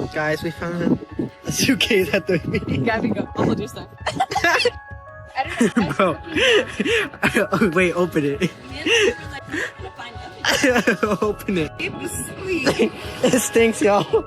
Guys, we found a suitcase at the beach. Gabby, go. I'll hold your stuff. Bro. Oh, wait, open it. Open it. It was sweet. It stinks, y'all.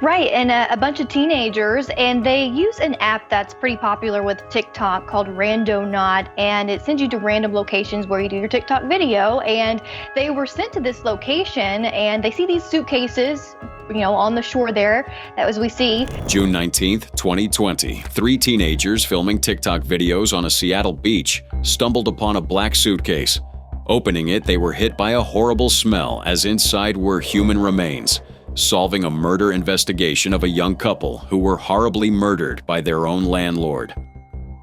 Right, and a bunch of teenagers, and they use an app that's pretty popular with TikTok called Randonautica, and it sends you to random locations where you do your TikTok video, and they were sent to this location, and they see these suitcases, on the shore there, as we see. June 19th, 2020, 3 teenagers filming TikTok videos on a Seattle beach stumbled upon a black suitcase. Opening it, they were hit by a horrible smell as inside were human remains, solving a murder investigation of a young couple who were horribly murdered by their own landlord.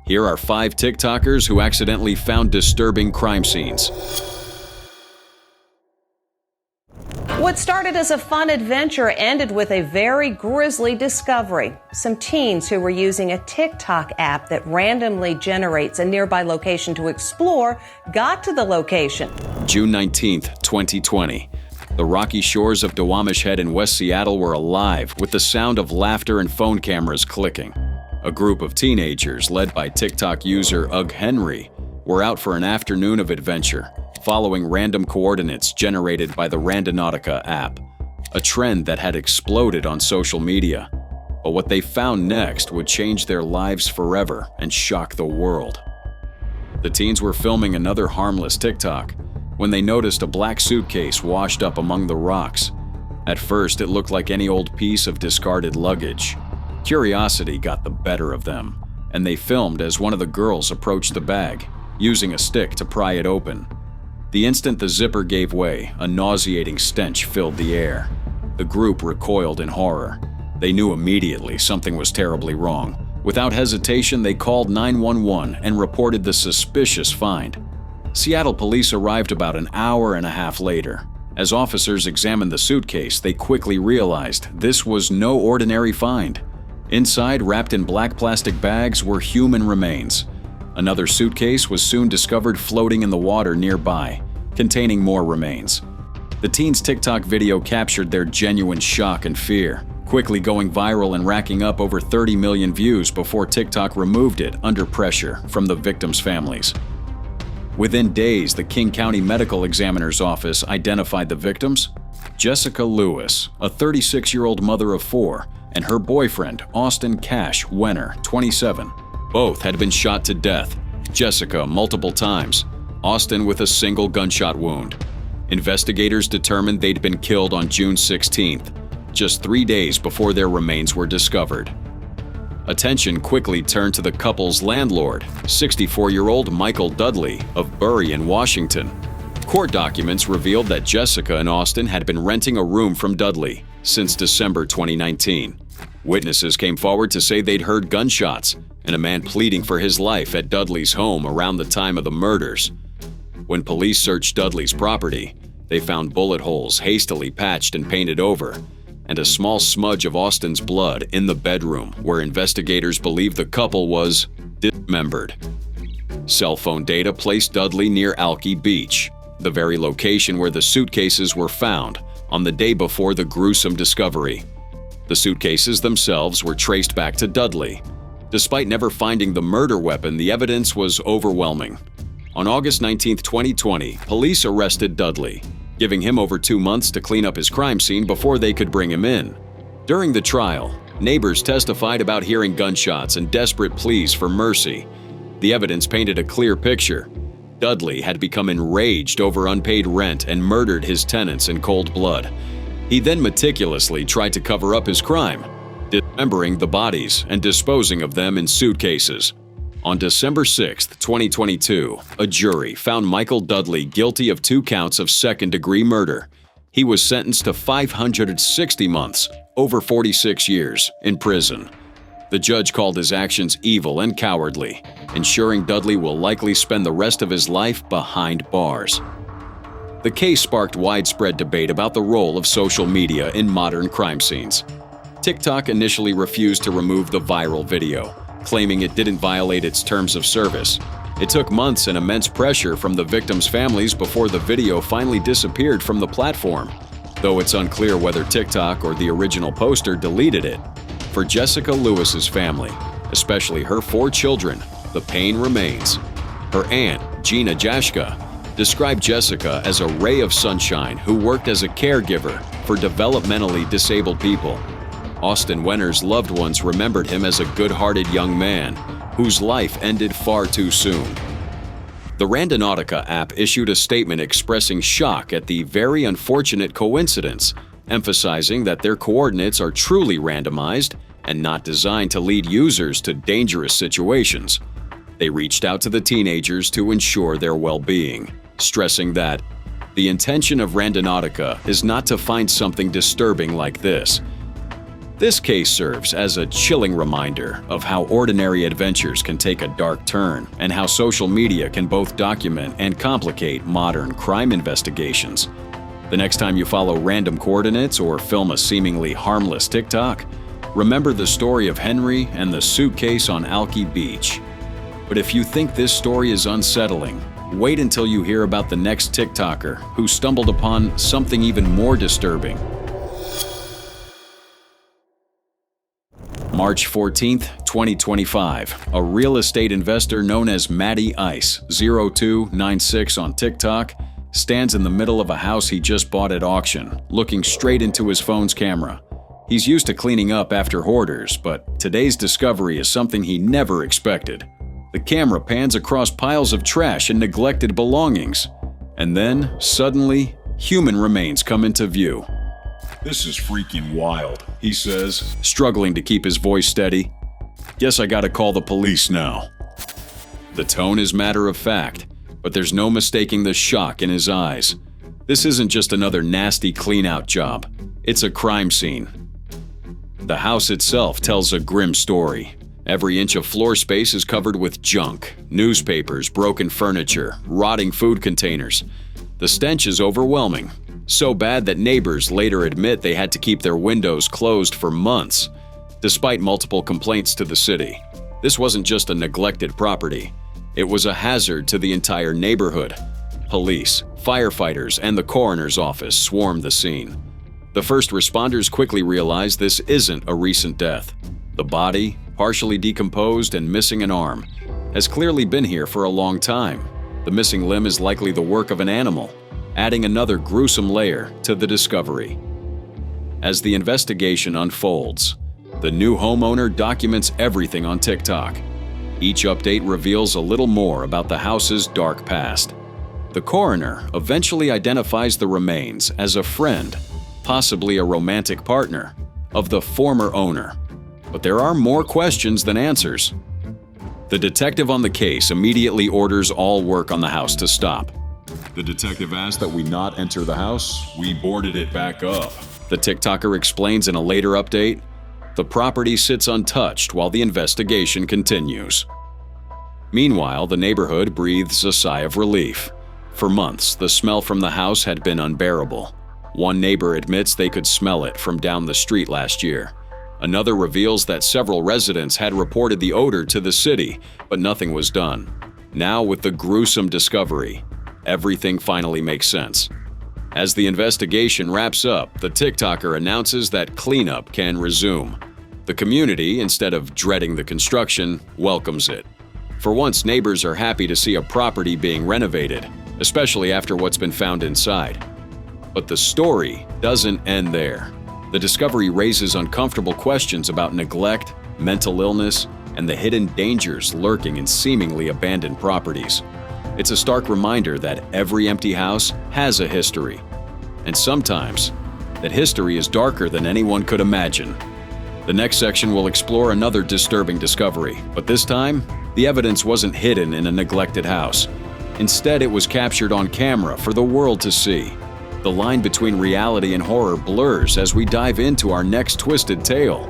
Here are 5 TikTokers who accidentally found disturbing crime scenes. What started as a fun adventure ended with a very grisly discovery. Some teens who were using a TikTok app that randomly generates a nearby location to explore got to the location. June 19th, 2020. The rocky shores of Duwamish Head in West Seattle were alive with the sound of laughter and phone cameras clicking. A group of teenagers, led by TikTok user Ugg Henry, were out for an afternoon of adventure, following random coordinates generated by the Randonautica app, a trend that had exploded on social media. But what they found next would change their lives forever and shock the world. The teens were filming another harmless TikTok when they noticed a black suitcase washed up among the rocks. At first, it looked like any old piece of discarded luggage. Curiosity got the better of them, and they filmed as one of the girls approached the bag, using a stick to pry it open. The instant the zipper gave way, a nauseating stench filled the air. The group recoiled in horror. They knew immediately something was terribly wrong. Without hesitation, they called 911 and reported the suspicious find. Seattle police arrived about an hour and a half later. As officers examined the suitcase, they quickly realized this was no ordinary find. Inside, wrapped in black plastic bags, were human remains. Another suitcase was soon discovered floating in the water nearby, containing more remains. The teens' TikTok video captured their genuine shock and fear, quickly going viral and racking up over 30 million views before TikTok removed it under pressure from the victims' families. Within days, the King County Medical Examiner's Office identified the victims: Jessica Lewis, a 36-year-old mother of 4, and her boyfriend, Austin Cash Wenner, 27. Both had been shot to death, Jessica multiple times, Austin with a single gunshot wound. Investigators determined they'd been killed on June 16th, just 3 days before their remains were discovered. Attention quickly turned to the couple's landlord, 64-year-old Michael Dudley of Bury in Washington. Court documents revealed that Jessica and Austin had been renting a room from Dudley since December 2019. Witnesses came forward to say they'd heard gunshots and a man pleading for his life at Dudley's home around the time of the murders. When police searched Dudley's property, they found bullet holes hastily patched and painted over, and a small smudge of Austin's blood in the bedroom where investigators believe the couple was dismembered. Cell phone data placed Dudley near Alki Beach, the very location where the suitcases were found on the day before the gruesome discovery. The suitcases themselves were traced back to Dudley. Despite never finding the murder weapon, the evidence was overwhelming. On August 19, 2020, police arrested Dudley, giving him over 2 months to clean up his crime scene before they could bring him in. During the trial, neighbors testified about hearing gunshots and desperate pleas for mercy. The evidence painted a clear picture. Dudley had become enraged over unpaid rent and murdered his tenants in cold blood. He then meticulously tried to cover up his crime, dismembering the bodies and disposing of them in suitcases. On December 6, 2022, a jury found Michael Dudley guilty of 2 counts of second-degree murder. He was sentenced to 560 months, over 46 years, in prison. The judge called his actions evil and cowardly, ensuring Dudley will likely spend the rest of his life behind bars. The case sparked widespread debate about the role of social media in modern crime scenes. TikTok initially refused to remove the viral video, claiming it didn't violate its terms of service. It took months and immense pressure from the victims' families before the video finally disappeared from the platform. though it's unclear whether TikTok or the original poster deleted it. For Jessica Lewis's family, especially her 4 children, the pain remains. Her aunt, Gina Jashka, described Jessica as a ray of sunshine who worked as a caregiver for developmentally disabled people. Austin Wenner's loved ones remembered him as a good-hearted young man whose life ended far too soon. The Randonautica app issued a statement expressing shock at the very unfortunate coincidence, emphasizing that their coordinates are truly randomized and not designed to lead users to dangerous situations. They reached out to the teenagers to ensure their well-being, stressing that the intention of Randonautica is not to find something disturbing like this. This case serves as a chilling reminder of how ordinary adventures can take a dark turn and how social media can both document and complicate modern crime investigations. The next time you follow random coordinates or film a seemingly harmless TikTok, remember the story of Henry and the suitcase on Alki Beach. But if you think this story is unsettling, wait until you hear about the next TikToker who stumbled upon something even more disturbing. March 14, 2025, a real estate investor known as Matty Ice 0296 on TikTok stands in the middle of a house he just bought at auction, looking straight into his phone's camera. He's used to cleaning up after hoarders, but today's discovery is something he never expected. The camera pans across piles of trash and neglected belongings, and then, suddenly, human remains come into view. "This is freaking wild," he says, struggling to keep his voice steady. "Guess I gotta call the police now." The tone is matter of fact, but there's no mistaking the shock in his eyes. This isn't just another nasty clean-out job. It's a crime scene. The house itself tells a grim story. Every inch of floor space is covered with junk, newspapers, broken furniture, rotting food containers. The stench is overwhelming. So bad that neighbors later admit they had to keep their windows closed for months, despite multiple complaints to the city. This wasn't just a neglected property. It was a hazard to the entire neighborhood. Police, firefighters, and the coroner's office swarmed the scene. The first responders quickly realized this isn't a recent death. The body, partially decomposed and missing an arm, has clearly been here for a long time. The missing limb is likely the work of an animal, adding another gruesome layer to the discovery. As the investigation unfolds, the new homeowner documents everything on TikTok. Each update reveals a little more about the house's dark past. The coroner eventually identifies the remains as a friend, possibly a romantic partner, of the former owner. But there are more questions than answers. The detective on the case immediately orders all work on the house to stop. The detective asked that we not enter the house. We boarded it back up. The TikToker explains in a later update. The property sits untouched while the investigation continues. Meanwhile, the neighborhood breathes a sigh of relief. For months, the smell from the house had been unbearable. One neighbor admits they could smell it from down the street last year. Another reveals that several residents had reported the odor to the city, but nothing was done. Now, with the gruesome discovery, everything finally makes sense. As the investigation wraps up, the TikToker announces that cleanup can resume. The community, instead of dreading the construction, welcomes it. For once, neighbors are happy to see a property being renovated, especially after what's been found inside. But the story doesn't end there. The discovery raises uncomfortable questions about neglect, mental illness, and the hidden dangers lurking in seemingly abandoned properties. It's a stark reminder that every empty house has a history, and sometimes that history is darker than anyone could imagine. The next section will explore another disturbing discovery, but this time, the evidence wasn't hidden in a neglected house. Instead, it was captured on camera for the world to see. The line between reality and horror blurs as we dive into our next twisted tale.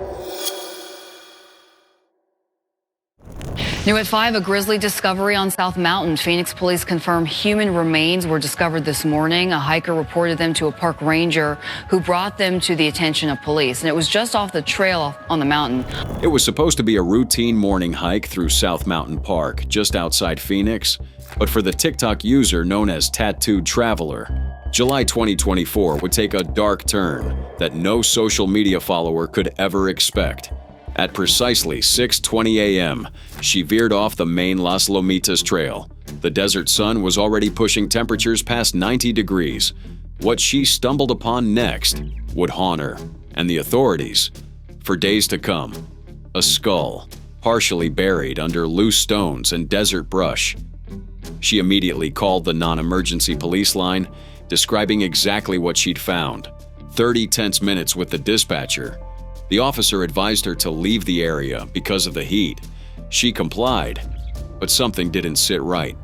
New at 5, a grisly discovery on South Mountain. Phoenix police confirm human remains were discovered this morning. A hiker reported them to a park ranger who brought them to the attention of police. And it was just off the trail on the mountain. It was supposed to be a routine morning hike through South Mountain Park, just outside Phoenix. But for the TikTok user known as Tattooed Traveler, July 2024 would take a dark turn that no social media follower could ever expect. At precisely 6:20 a.m., she veered off the main Las Lomitas trail. The desert sun was already pushing temperatures past 90 degrees. What she stumbled upon next would haunt her and the authorities for days to come. A skull, partially buried under loose stones and desert brush. She immediately called the non-emergency police line, describing exactly what she'd found. 30 tense minutes with the dispatcher. The officer advised her to leave the area because of the heat. She complied, but something didn't sit right.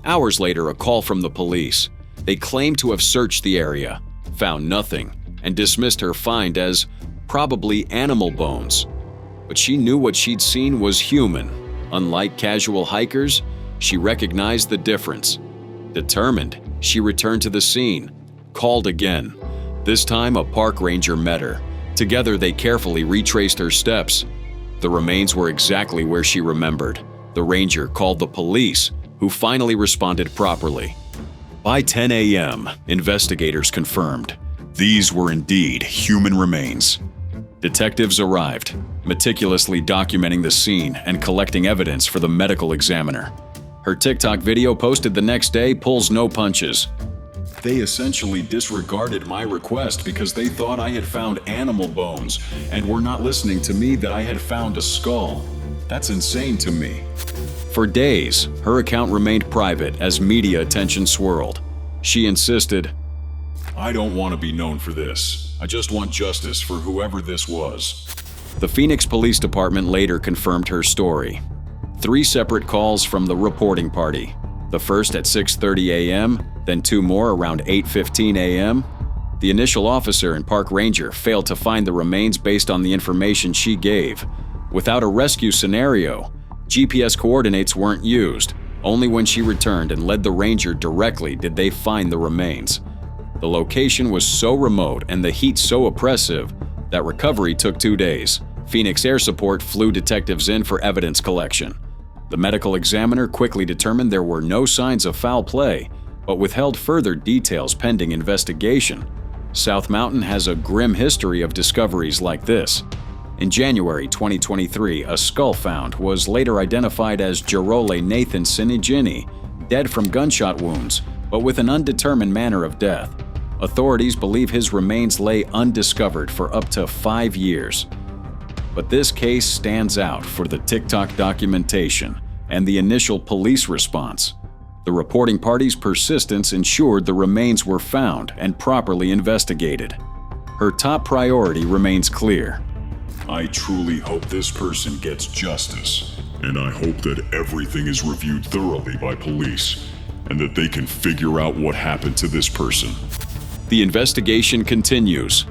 Hours later, a call from the police. They claimed to have searched the area, found nothing, and dismissed her find as probably animal bones. But she knew what she'd seen was human. Unlike casual hikers, she recognized the difference. Determined, she returned to the scene, called again. This time, a park ranger met her. Together, they carefully retraced her steps. The remains were exactly where she remembered. The ranger called the police, who finally responded properly. By 10 a.m., investigators confirmed these were indeed human remains. Detectives arrived, meticulously documenting the scene and collecting evidence for the medical examiner. Her TikTok video posted the next day pulls no punches. They essentially disregarded my request because they thought I had found animal bones and were not listening to me that I had found a skull. That's insane to me. For days, her account remained private as media attention swirled. She insisted, I don't want to be known for this. I just want justice for whoever this was. The Phoenix Police Department later confirmed her story. 3 separate calls from the reporting party. The first at 6:30 a.m., then 2 more around 8:15 a.m. The initial officer and park ranger failed to find the remains based on the information she gave. Without a rescue scenario, GPS coordinates weren't used. Only when she returned and led the ranger directly did they find the remains. The location was so remote and the heat so oppressive that recovery took 2 days. Phoenix Air Support flew detectives in for evidence collection. The medical examiner quickly determined there were no signs of foul play, but withheld further details pending investigation. South Mountain has a grim history of discoveries like this. In January 2023, a skull found was later identified as Jerole Nathan Sinigini, dead from gunshot wounds, but with an undetermined manner of death. Authorities believe his remains lay undiscovered for up to 5 years. But this case stands out for the TikTok documentation and the initial police response. The reporting party's persistence ensured the remains were found and properly investigated. Her top priority remains clear. I truly hope this person gets justice, and I hope that everything is reviewed thoroughly by police, and that they can figure out what happened to this person. The investigation continues.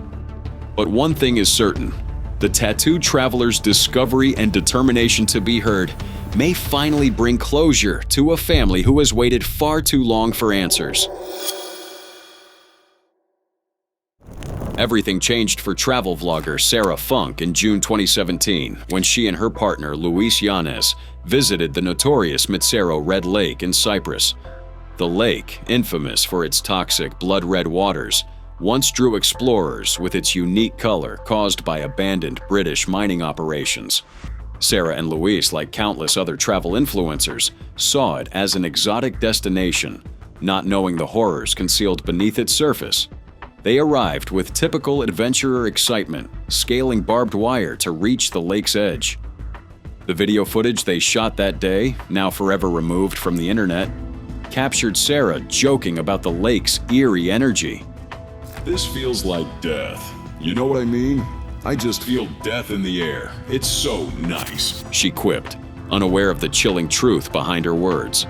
But one thing is certain. The tattooed traveler's discovery and determination to be heard may finally bring closure to a family who has waited far too long for answers. Everything changed for travel vlogger Sarah Funk in June 2017 when she and her partner Luis Yanez visited the notorious Mitsero Red Lake in Cyprus. The lake, infamous for its toxic blood-red waters, once drew explorers with its unique color caused by abandoned British mining operations. Sarah and Luis, like countless other travel influencers, saw it as an exotic destination, not knowing the horrors concealed beneath its surface. They arrived with typical adventurer excitement, scaling barbed wire to reach the lake's edge. The video footage they shot that day, now forever removed from the internet, captured Sarah joking about the lake's eerie energy. This feels like death. You know what I mean? I just feel death in the air. It's so nice, she quipped, unaware of the chilling truth behind her words.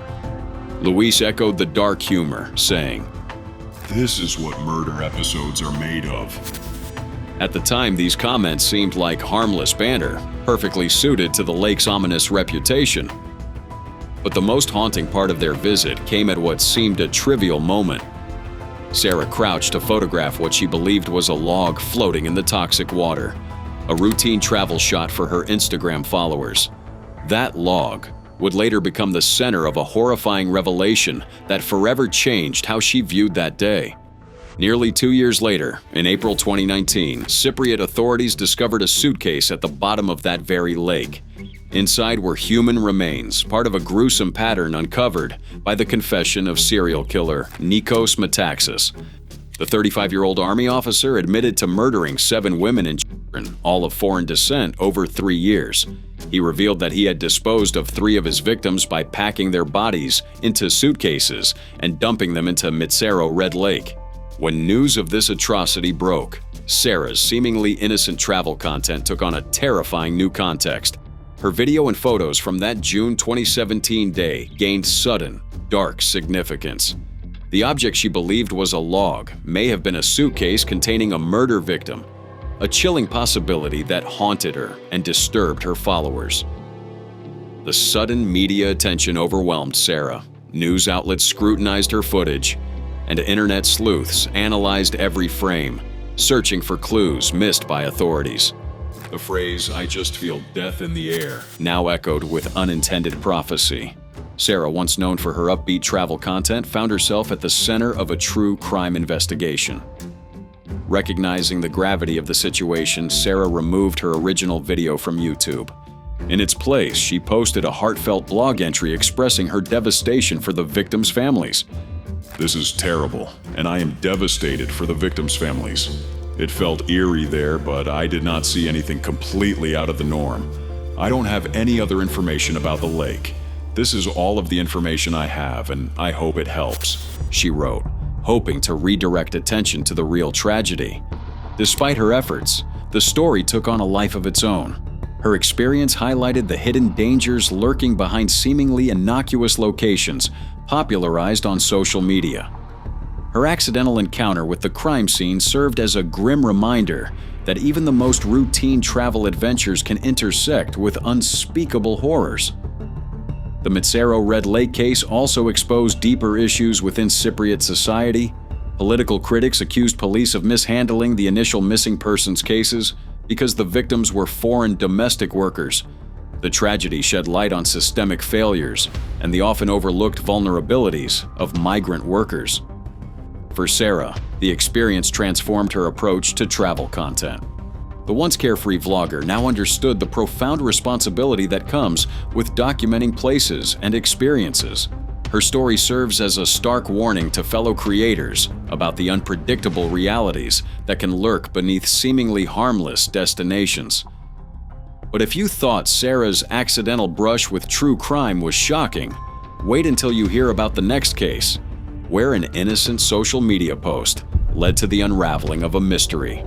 Luis echoed the dark humor, saying, This is what murder episodes are made of. At the time, these comments seemed like harmless banter, perfectly suited to the lake's ominous reputation. But the most haunting part of their visit came at what seemed a trivial moment. Sarah crouched to photograph what she believed was a log floating in the toxic water, a routine travel shot for her Instagram followers. That log would later become the center of a horrifying revelation that forever changed how she viewed that day. Nearly 2 years later, in April 2019, Cypriot authorities discovered a suitcase at the bottom of that very lake. Inside were human remains, part of a gruesome pattern uncovered by the confession of serial killer Nikos Metaxas. The 35-year-old Army officer admitted to murdering 7 women and children, all of foreign descent, over 3 years. He revealed that he had disposed of 3 of his victims by packing their bodies into suitcases and dumping them into Mitsero Red Lake. When news of this atrocity broke, Sarah's seemingly innocent travel content took on a terrifying new context. Her video and photos from that June 2017 day gained sudden, dark significance. The object she believed was a log may have been a suitcase containing a murder victim, a chilling possibility that haunted her and disturbed her followers. The sudden media attention overwhelmed Sarah. News outlets scrutinized her footage, and internet sleuths analyzed every frame, searching for clues missed by authorities. The phrase, "I just feel death in the air," now echoed with unintended prophecy. Sarah, once known for her upbeat travel content, found herself at the center of a true crime investigation. Recognizing the gravity of the situation, Sarah removed her original video from YouTube. In its place, she posted a heartfelt blog entry expressing her devastation for the victims' families. "This is terrible, and I am devastated for the victims' families. It felt eerie there, but I did not see anything completely out of the norm. I don't have any other information about the lake. This is all of the information I have, and I hope it helps," she wrote, hoping to redirect attention to the real tragedy. Despite her efforts, the story took on a life of its own. Her experience highlighted the hidden dangers lurking behind seemingly innocuous locations popularized on social media. Her accidental encounter with the crime scene served as a grim reminder that even the most routine travel adventures can intersect with unspeakable horrors. The Mitsero Red Lake case also exposed deeper issues within Cypriot society. Political critics accused police of mishandling the initial missing persons cases because the victims were foreign domestic workers. The tragedy shed light on systemic failures and the often overlooked vulnerabilities of migrant workers. For Sarah, the experience transformed her approach to travel content. The once carefree vlogger now understood the profound responsibility that comes with documenting places and experiences. Her story serves as a stark warning to fellow creators about the unpredictable realities that can lurk beneath seemingly harmless destinations. But if you thought Sarah's accidental brush with true crime was shocking, wait until you hear about the next case, where an innocent social media post led to the unraveling of a mystery.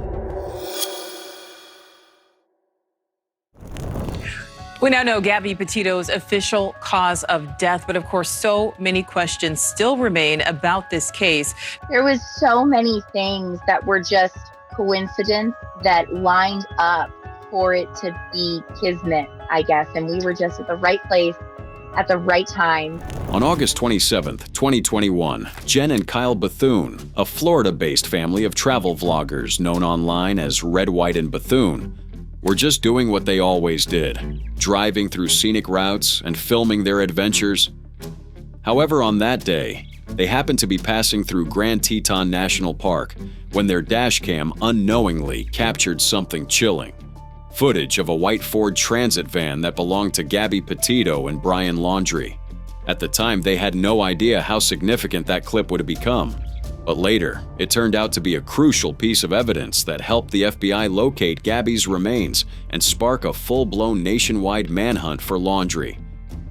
We now know Gabby Petito's official cause of death, but of course, so many questions still remain about this case. There was so many things that were just coincidence that lined up for it to be kismet, I guess, and we were just at the right place at the right time. On August 27, 2021, Jen and Kyle Bethune, a Florida-based family of travel vloggers known online as Red, White, and Bethune, were just doing what they always did, driving through scenic routes and filming their adventures. However, on that day, they happened to be passing through Grand Teton National Park when their dashcam unknowingly captured something chilling. Footage of a white Ford Transit van that belonged to Gabby Petito and Brian Laundrie. At the time, they had no idea how significant that clip would become. But later, it turned out to be a crucial piece of evidence that helped the FBI locate Gabby's remains and spark a full-blown nationwide manhunt for Laundrie.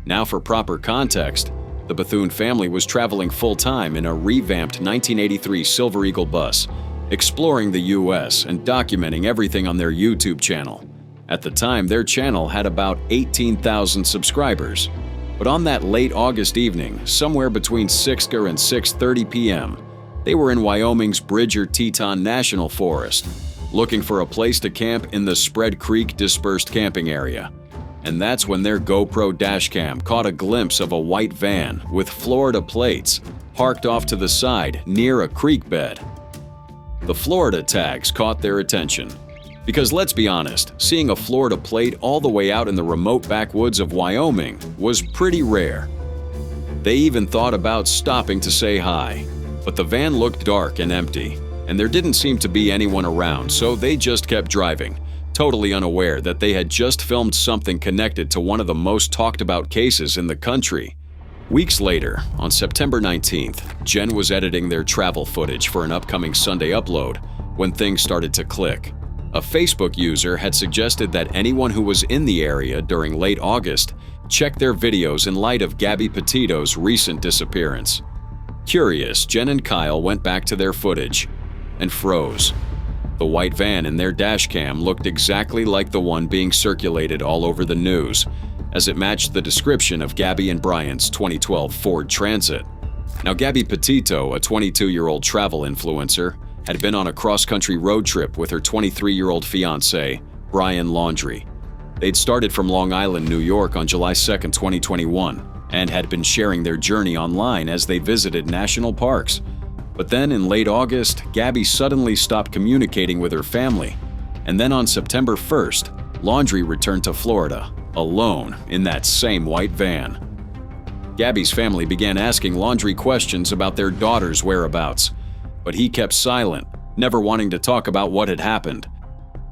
Now, for proper context, the Bethune family was traveling full-time in a revamped 1983 Silver Eagle bus, exploring the U.S. and documenting everything on their YouTube channel. At the time, their channel had about 18,000 subscribers. But on that late August evening, somewhere between 6 and 6:30 p.m., they were in Wyoming's Bridger-Teton National Forest, looking for a place to camp in the Spread Creek dispersed camping area. And that's when their GoPro dashcam caught a glimpse of a white van with Florida plates parked off to the side near a creek bed. The Florida tags caught their attention. Because let's be honest, seeing a Florida plate all the way out in the remote backwoods of Wyoming was pretty rare. They even thought about stopping to say hi, but the van looked dark and empty, and there didn't seem to be anyone around, so they just kept driving, totally unaware that they had just filmed something connected to one of the most talked about cases in the country. Weeks later, on September 19th, Jen was editing their travel footage for an upcoming Sunday upload when things started to click. A Facebook user had suggested that anyone who was in the area during late August check their videos in light of Gabby Petito's recent disappearance. Curious, Jen and Kyle went back to their footage and froze. The white van in their dashcam looked exactly like the one being circulated all over the news, as it matched the description of Gabby and Brian's 2012 Ford Transit. Now, Gabby Petito, a 22-year-old travel influencer, had been on a cross-country road trip with her 23-year-old fiancé, Brian Laundrie. They'd started from Long Island, New York on July 2, 2021, and had been sharing their journey online as they visited national parks. But then in late August, Gabby suddenly stopped communicating with her family. And then on September 1st, Laundrie returned to Florida, alone in that same white van. Gabby's family began asking Laundrie questions about their daughter's whereabouts, but he kept silent, never wanting to talk about what had happened.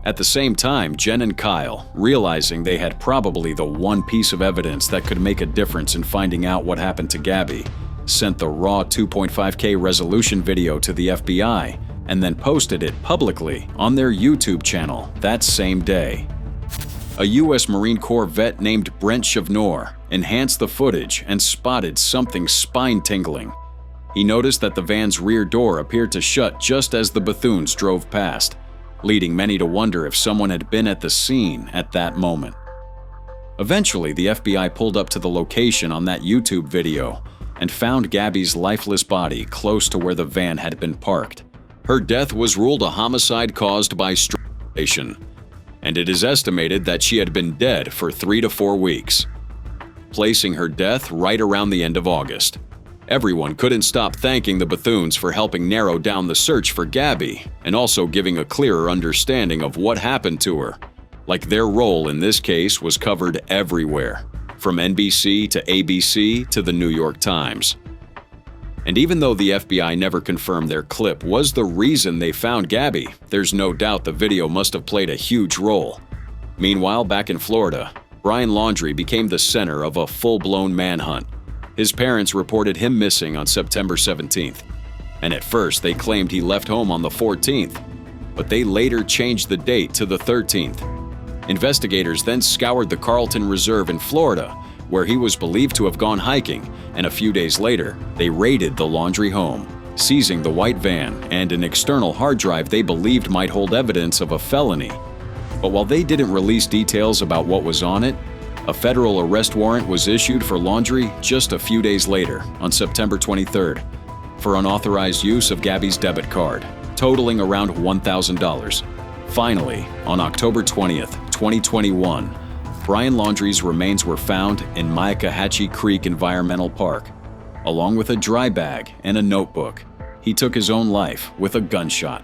At the same time, Jen and Kyle, realizing they had probably the one piece of evidence that could make a difference in finding out what happened to Gabby, sent the raw 2.5K resolution video to the FBI and then posted it publicly on their YouTube channel that same day. A U.S. Marine Corps vet named Brent Chavnor enhanced the footage and spotted something spine-tingling. He noticed that the van's rear door appeared to shut just as the Bethunes drove past, leading many to wonder if someone had been at the scene at that moment. Eventually, the FBI pulled up to the location on that YouTube video and found Gabby's lifeless body close to where the van had been parked. Her death was ruled a homicide caused by strangulation, and it is estimated that she had been dead for 3 to 4 weeks, placing her death right around the end of August. Everyone couldn't stop thanking the Bethunes for helping narrow down the search for Gabby and also giving a clearer understanding of what happened to her. Like their role in this case was covered everywhere, from NBC to ABC to the New York Times. And even though the FBI never confirmed their clip was the reason they found Gabby, there's no doubt the video must have played a huge role. Meanwhile, back in Florida, Brian Laundrie became the center of a full-blown manhunt. His parents reported him missing on September 17th, and at first they claimed he left home on the 14th, but they later changed the date to the 13th. Investigators then scoured the Carlton Reserve in Florida, where he was believed to have gone hiking, and a few days later, they raided the Laundrie home, seizing the white van and an external hard drive they believed might hold evidence of a felony. But while they didn't release details about what was on it, a federal arrest warrant was issued for Laundrie just a few days later, on September 23rd, for unauthorized use of Gabby's debit card, totaling around $1,000. Finally, on October 20th, 2021, Brian Laundrie's remains were found in Myakkahatchee Creek Environmental Park, along with a dry bag and a notebook. He took his own life with a gunshot.